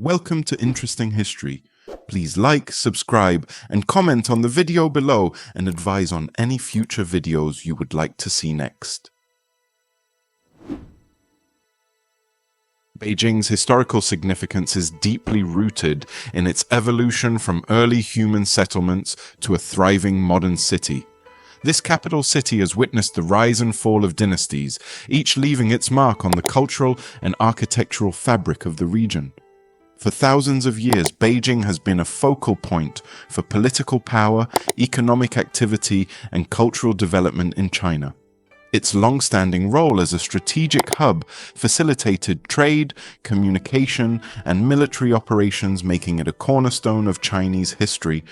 Welcome to Interesting History. Please like, subscribe, and comment on the video below and advise on any future videos you would like to see next. Beijing's historical significance is deeply rooted in its evolution from early human settlements to a thriving modern city. This capital city has witnessed the rise and fall of dynasties, each leaving its mark on the cultural and architectural fabric of the region. For thousands of years, Beijing has been a focal point for political power, economic activity, and cultural development in China. Its long-standing role as a strategic hub facilitated trade, communication, and military operations, making it a cornerstone of Chinese history.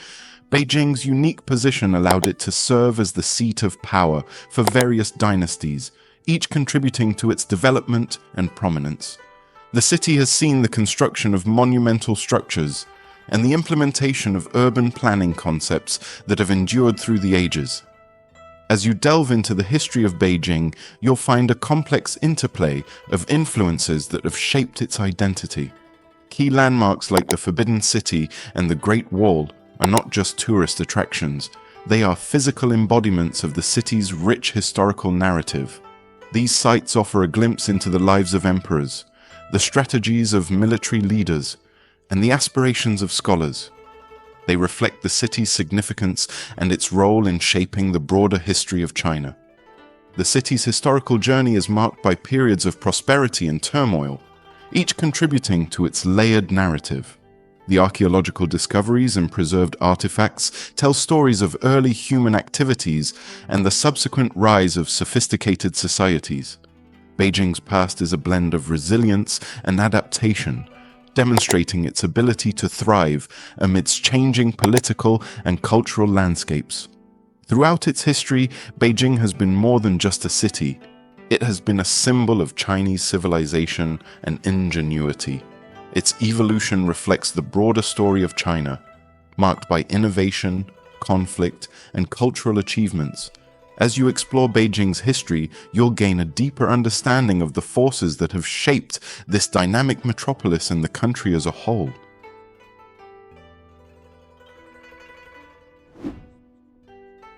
Beijing's unique position allowed it to serve as the seat of power for various dynasties, each contributing to its development and prominence. The city has seen the construction of monumental structures and the implementation of urban planning concepts that have endured through the ages. As you delve into the history of Beijing, you'll find a complex interplay of influences that have shaped its identity. Key landmarks like the Forbidden City and the Great Wall are not just tourist attractions, they are physical embodiments of the city's rich historical narrative. These sites offer a glimpse into the lives of emperors, the strategies of military leaders, and the aspirations of scholars. They reflect the city's significance and its role in shaping the broader history of China. The city's historical journey is marked by periods of prosperity and turmoil, each contributing to its layered narrative. The archaeological discoveries and preserved artifacts tell stories of early human activities and the subsequent rise of sophisticated societies. Beijing's past is a blend of resilience and adaptation, demonstrating its ability to thrive amidst changing political and cultural landscapes. Throughout its history, Beijing has been more than just a city. It has been a symbol of Chinese civilization and ingenuity. Its evolution reflects the broader story of China, marked by innovation, conflict, and cultural achievements. As you explore Beijing's history, you'll gain a deeper understanding of the forces that have shaped this dynamic metropolis and the country as a whole.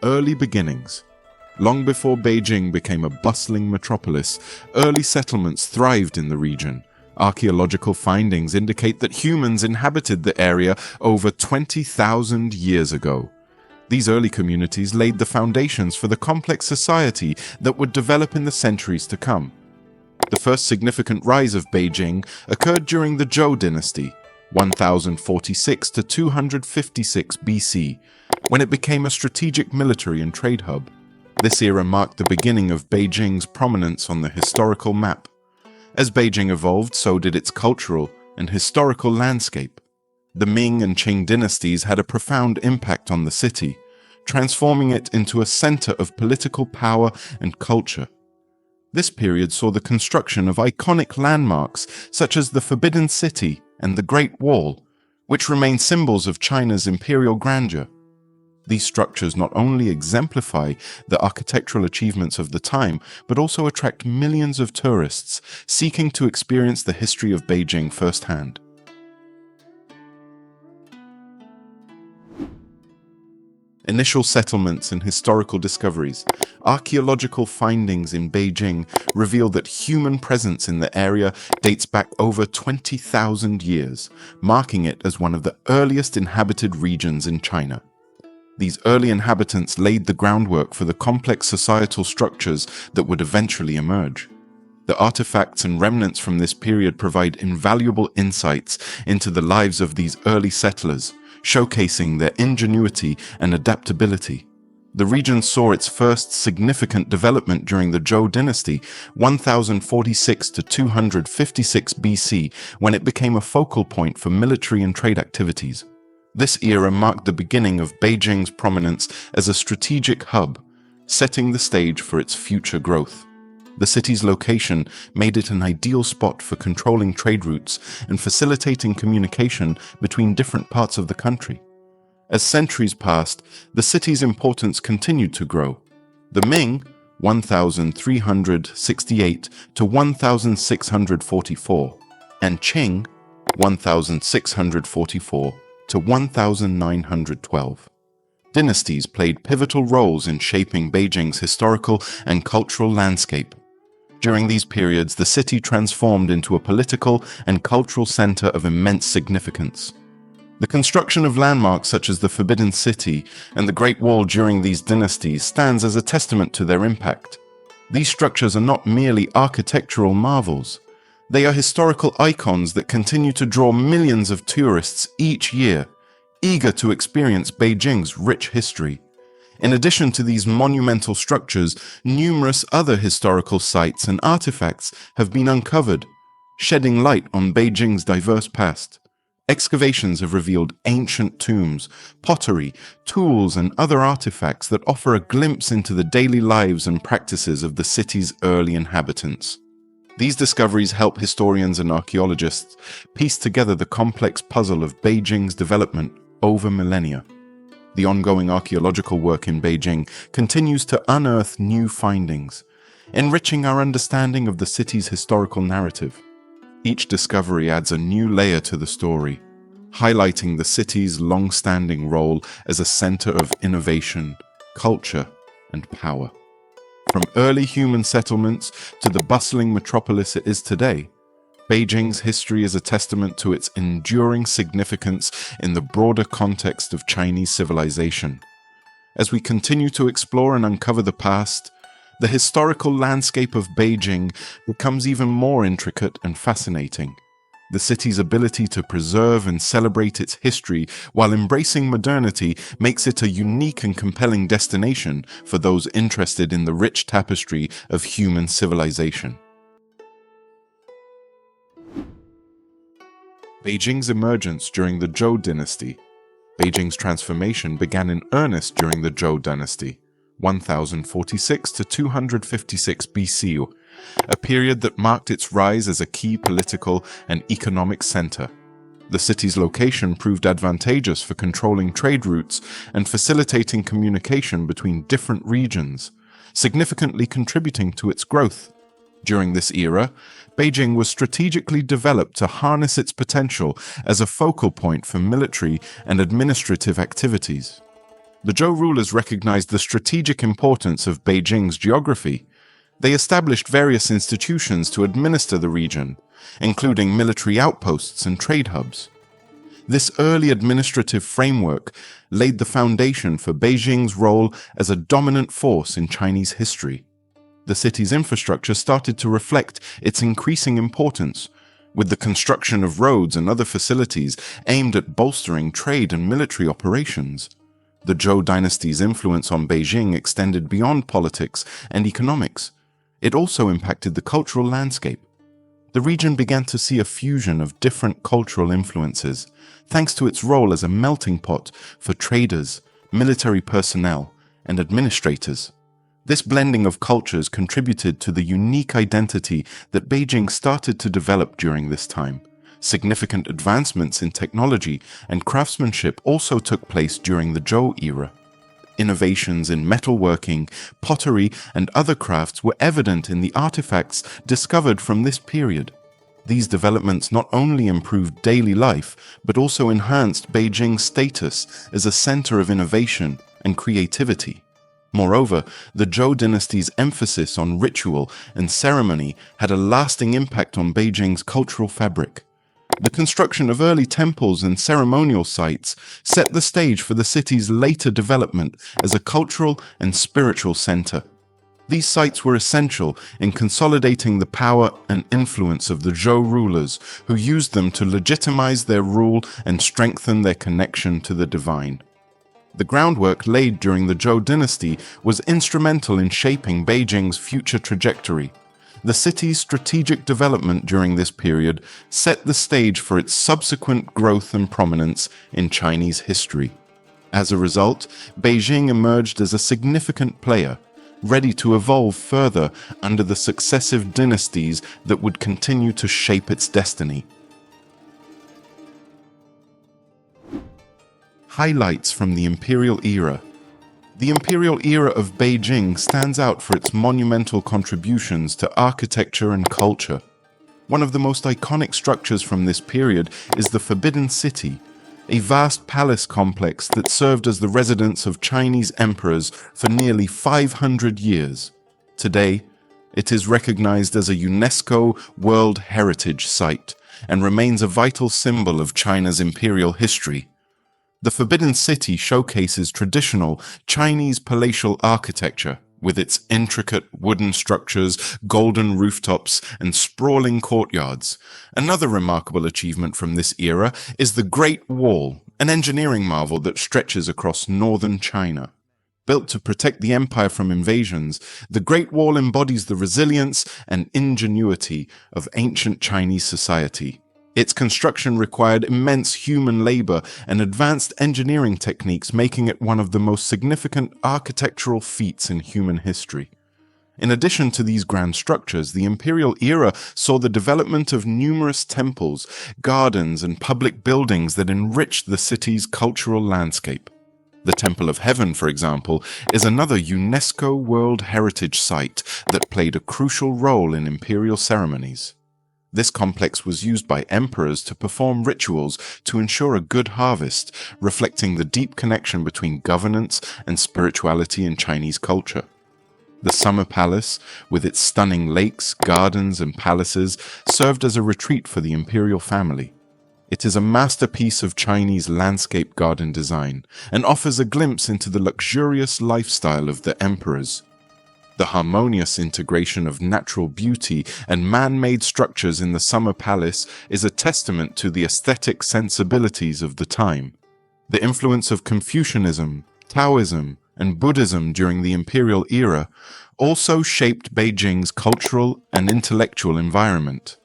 Early beginnings. Long before Beijing became a bustling metropolis, early settlements thrived in the region. Archaeological findings indicate that humans inhabited the area over 20,000 years ago. These early communities laid the foundations for the complex society that would develop in the centuries to come. The first significant rise of Beijing occurred during the Zhou dynasty, 1046 to 256 BC, when it became a strategic military and trade hub. This era marked the beginning of Beijing's prominence on the historical map. As Beijing evolved, so did its cultural and historical landscape. The Ming and Qing dynasties had a profound impact on the city, transforming it into a center of political power and culture. This period saw the construction of iconic landmarks such as the Forbidden City and the Great Wall, which remain symbols of China's imperial grandeur. These structures not only exemplify the architectural achievements of the time, but also attract millions of tourists seeking to experience the history of Beijing firsthand. Initial settlements and historical discoveries. Archaeological findings in Beijing reveal that human presence in the area dates back over 20,000 years, marking it as one of the earliest inhabited regions in China. These early inhabitants laid the groundwork for the complex societal structures that would eventually emerge. The artifacts and remnants from this period provide invaluable insights into the lives of these early settlers, showcasing their ingenuity and adaptability. The region saw its first significant development during the Zhou dynasty, 1046 to 256 BC, when it became a focal point for military and trade activities. This era marked the beginning of Beijing's prominence as a strategic hub, setting the stage for its future growth. The city's location made it an ideal spot for controlling trade routes and facilitating communication between different parts of the country. As centuries passed, the city's importance continued to grow. The Ming, 1368 to 1644, and Qing, 1644 to 1912. Dynasties played pivotal roles in shaping Beijing's historical and cultural landscape. During these periods, the city transformed into a political and cultural center of immense significance. The construction of landmarks such as the Forbidden City and the Great Wall during these dynasties stands as a testament to their impact. These structures are not merely architectural marvels. They are historical icons that continue to draw millions of tourists each year, eager to experience Beijing's rich history. In addition to these monumental structures, numerous other historical sites and artifacts have been uncovered, shedding light on Beijing's diverse past. Excavations have revealed ancient tombs, pottery, tools, and other artifacts that offer a glimpse into the daily lives and practices of the city's early inhabitants. These discoveries help historians and archaeologists piece together the complex puzzle of Beijing's development over millennia. The ongoing archaeological work in Beijing continues to unearth new findings, enriching our understanding of the city's historical narrative. Each discovery adds a new layer to the story, highlighting the city's long-standing role as a center of innovation, culture, and power. From early human settlements to the bustling metropolis it is today, Beijing's history is a testament to its enduring significance in the broader context of Chinese civilization. As we continue to explore and uncover the past, the historical landscape of Beijing becomes even more intricate and fascinating. The city's ability to preserve and celebrate its history while embracing modernity makes it a unique and compelling destination for those interested in the rich tapestry of human civilization. Beijing's emergence during the Zhou dynasty. Beijing's transformation began in earnest during the Zhou dynasty, 1046 to 256 BC, a period that marked its rise as a key political and economic center. The city's location proved advantageous for controlling trade routes and facilitating communication between different regions, significantly contributing to its growth. During this era, Beijing was strategically developed to harness its potential as a focal point for military and administrative activities. The Zhou rulers recognized the strategic importance of Beijing's geography. They established various institutions to administer the region, including military outposts and trade hubs. This early administrative framework laid the foundation for Beijing's role as a dominant force in Chinese history. The city's infrastructure started to reflect its increasing importance, with the construction of roads and other facilities aimed at bolstering trade and military operations. The Zhou dynasty's influence on Beijing extended beyond politics and economics. It also impacted the cultural landscape. The region began to see a fusion of different cultural influences, thanks to its role as a melting pot for traders, military personnel, and administrators. This blending of cultures contributed to the unique identity that Beijing started to develop during this time. Significant advancements in technology and craftsmanship also took place during the Zhou era. Innovations in metalworking, pottery, and other crafts were evident in the artifacts discovered from this period. These developments not only improved daily life, but also enhanced Beijing's status as a center of innovation and creativity. Moreover, the Zhou dynasty's emphasis on ritual and ceremony had a lasting impact on Beijing's cultural fabric. The construction of early temples and ceremonial sites set the stage for the city's later development as a cultural and spiritual center. These sites were essential in consolidating the power and influence of the Zhou rulers, who used them to legitimize their rule and strengthen their connection to the divine. The groundwork laid during the Zhou dynasty was instrumental in shaping Beijing's future trajectory. The city's strategic development during this period set the stage for its subsequent growth and prominence in Chinese history. As a result, Beijing emerged as a significant player, ready to evolve further under the successive dynasties that would continue to shape its destiny. Highlights from the imperial era. The imperial era of Beijing stands out for its monumental contributions to architecture and culture. One of the most iconic structures from this period is the Forbidden City, a vast palace complex that served as the residence of Chinese emperors for nearly 500 years. Today, it is recognized as a UNESCO World Heritage Site and remains a vital symbol of China's imperial history. The Forbidden City showcases traditional Chinese palatial architecture, with its intricate wooden structures, golden rooftops, and sprawling courtyards. Another remarkable achievement from this era is the Great Wall, an engineering marvel that stretches across northern China. Built to protect the empire from invasions, the Great Wall embodies the resilience and ingenuity of ancient Chinese society. Its construction required immense human labor and advanced engineering techniques, making it one of the most significant architectural feats in human history. In addition to these grand structures, the imperial era saw the development of numerous temples, gardens, and public buildings that enriched the city's cultural landscape. The Temple of Heaven, for example, is another UNESCO World Heritage Site that played a crucial role in imperial ceremonies. This complex was used by emperors to perform rituals to ensure a good harvest, reflecting the deep connection between governance and spirituality in Chinese culture. The Summer Palace, with its stunning lakes, gardens, and palaces, served as a retreat for the imperial family. It is a masterpiece of Chinese landscape garden design and offers a glimpse into the luxurious lifestyle of the emperors. The harmonious integration of natural beauty and man-made structures in the Summer Palace is a testament to the aesthetic sensibilities of the time. The influence of Confucianism, Taoism, and Buddhism during the imperial era also shaped Beijing's cultural and intellectual environment.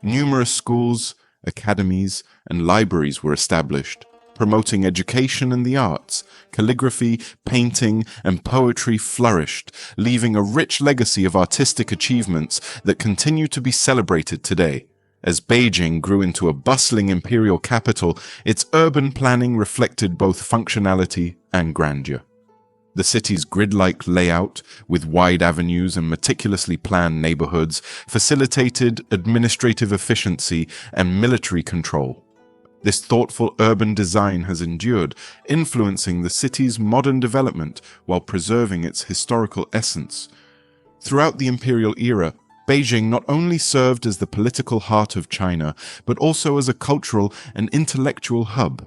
Numerous schools, academies, and libraries were established, promoting education and the arts. Calligraphy, painting, and poetry flourished, leaving a rich legacy of artistic achievements that continue to be celebrated today. As Beijing grew into a bustling imperial capital, its urban planning reflected both functionality and grandeur. The city's grid-like layout, with wide avenues and meticulously planned neighborhoods, facilitated administrative efficiency and military control. This thoughtful urban design has endured, influencing the city's modern development while preserving its historical essence. Throughout the imperial era, Beijing not only served as the political heart of China, but also as a cultural and intellectual hub.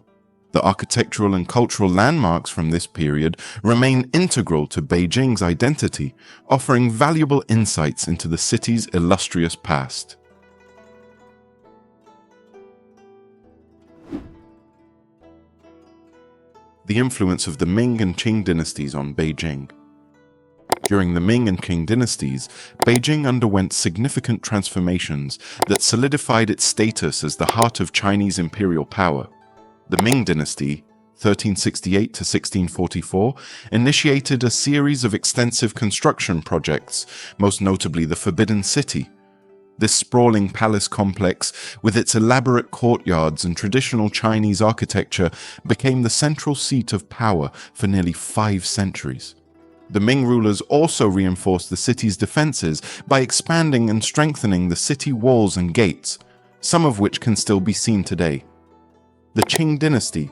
The architectural and cultural landmarks from this period remain integral to Beijing's identity, offering valuable insights into the city's illustrious past. The influence of the Ming and Qing dynasties on Beijing. During the Ming and Qing dynasties, Beijing underwent significant transformations that solidified its status as the heart of Chinese imperial power. The Ming dynasty, 1368 to 1644, initiated a series of extensive construction projects, most notably the Forbidden City. This sprawling palace complex, with its elaborate courtyards and traditional Chinese architecture, became the central seat of power for nearly 5 centuries. The Ming rulers also reinforced the city's defenses by expanding and strengthening the city walls and gates, some of which can still be seen today. The Qing dynasty,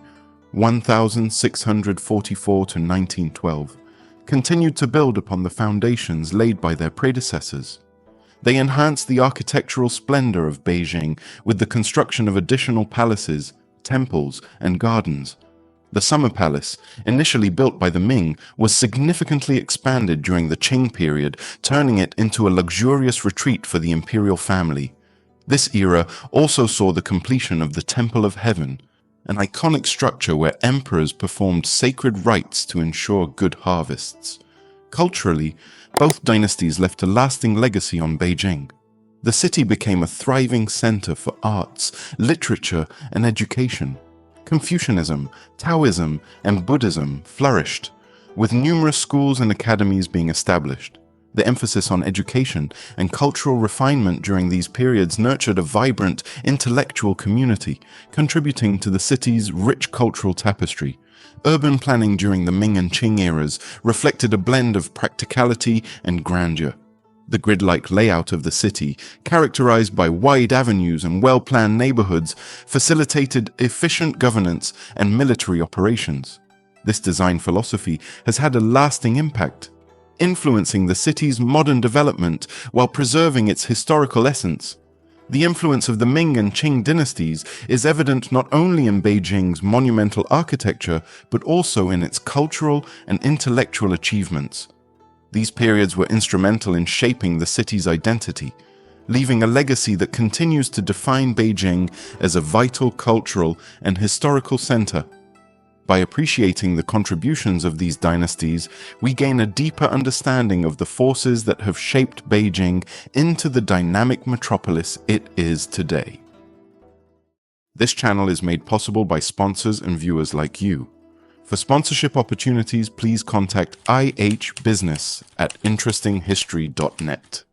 1644 to 1912, continued to build upon the foundations laid by their predecessors. They enhanced the architectural splendor of Beijing with the construction of additional palaces, temples, and gardens. The Summer Palace, initially built by the Ming, was significantly expanded during the Qing period, turning it into a luxurious retreat for the imperial family. This era also saw the completion of the Temple of Heaven, an iconic structure where emperors performed sacred rites to ensure good harvests. Culturally, both dynasties left a lasting legacy on Beijing. The city became a thriving center for arts, literature, and education. Confucianism, Taoism, and Buddhism flourished, with numerous schools and academies being established. The emphasis on education and cultural refinement during these periods nurtured a vibrant intellectual community, contributing to the city's rich cultural tapestry. Urban planning during the Ming and Qing eras reflected a blend of practicality and grandeur. The grid-like layout of the city, characterized by wide avenues and well-planned neighborhoods, facilitated efficient governance and military operations. This design philosophy has had a lasting impact, influencing the city's modern development while preserving its historical essence. The influence of the Ming and Qing dynasties is evident not only in Beijing's monumental architecture, but also in its cultural and intellectual achievements. These periods were instrumental in shaping the city's identity, leaving a legacy that continues to define Beijing as a vital cultural and historical center. By appreciating the contributions of these dynasties, we gain a deeper understanding of the forces that have shaped Beijing into the dynamic metropolis it is today. This channel is made possible by sponsors and viewers like you. For sponsorship opportunities, please contact IH Business at interestinghistory.net.